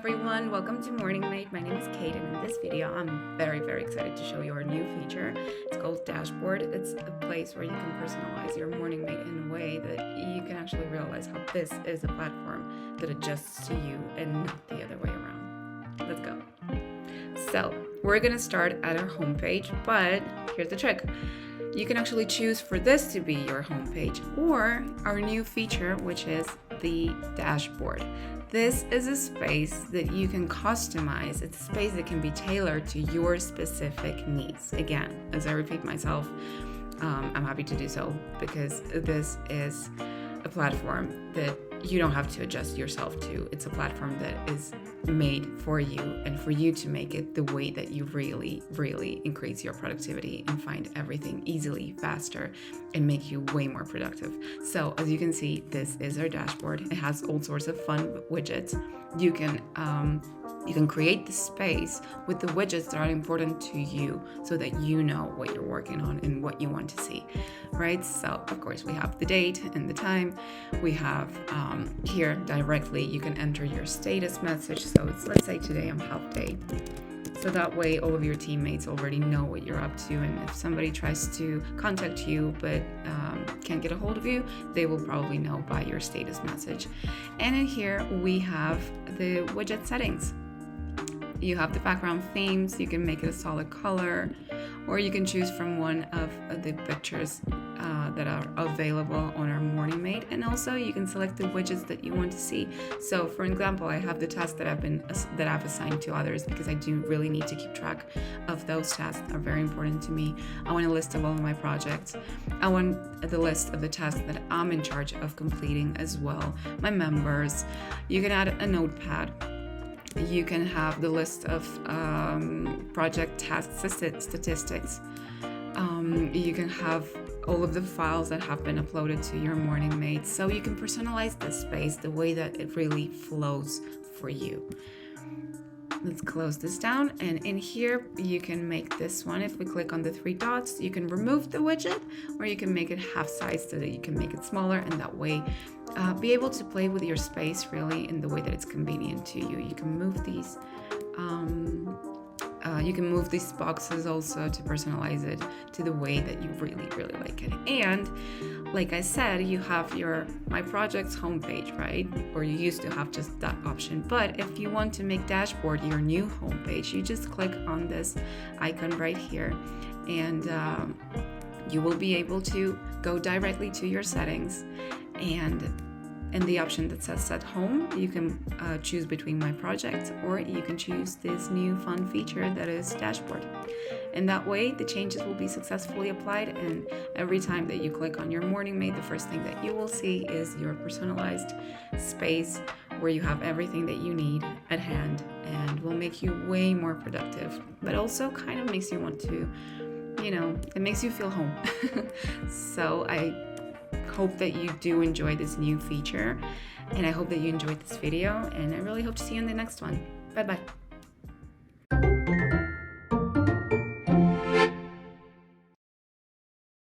everyone, welcome to Morningmate. My name is Kate, and in this video I'm very excited to show you our new feature. It's called Dashboard. It's a place where you can personalize your Morningmate in a way that you can actually realize how this is a platform that adjusts to you and not the other way around. Let's go. So we're gonna start at our homepage, but here's the trick. You can actually choose for this to be your homepage or our new feature, which is the dashboard. This is a space that you can customize. It's a space that can be tailored to your specific needs. Again, as I repeat myself, I'm happy to do so because this is a platform that you don't have to adjust yourself to. It's a platform that is made for you and for you to make it the way that you really increase your productivity and find everything easily, faster, and make you way more productive. So as you can see, this is our dashboard. It has all sorts of fun widgets. You can create the space with the widgets that are important to you so that you know what you're working on and what you want to see, right? So of course we have the date and the time. We have here directly you can enter your status message. So let's say today I'm half day. So that way all of your teammates already know what you're up to, and if somebody tries to contact you but can't get a hold of you, they will probably know by your status message. And in here we have the widget settings. You have the background themes. You can make it a solid color, or you can choose from one of the pictures that are available on our Morningmate, and also you can select the widgets that you want to see. So for example, I have the tasks that I've assigned to others because I do really need to keep track of those tasks that are very important to me. I want a list of all of my projects. I want the list of the tasks that I'm in charge of completing as well, my members. You can add a notepad. You can have the list of project task statistics. You can have all of the files that have been uploaded to your Morningmate, so you can personalize this space the way that it really flows for you. Let's close this down, and in here you can make this one. If we click on the three dots, you can remove the widget, or you can make it half size so that you can make it smaller, and that way be able to play with your space really in the way that it's convenient to you. You can move these boxes also to personalize it to the way that you really like it. And like I said, you have your My Projects homepage, right? Or you used to have just that option. But if you want to make Dashboard your new homepage, you just click on this icon right here, and you will be able to go directly to your settings, and in the option that says Set Home, you can choose between My Projects, or you can choose this new fun feature that is Dashboard. And that way, the changes will be successfully applied, and every time that you click on your Morningmate, the first thing that you will see is your personalized space where you have everything that you need at hand, and will make you way more productive, but also kind of makes you want to, it makes you feel home. So I hope that you do enjoy this new feature, and I hope that you enjoyed this video, and I really hope to see you in the next one. Bye bye.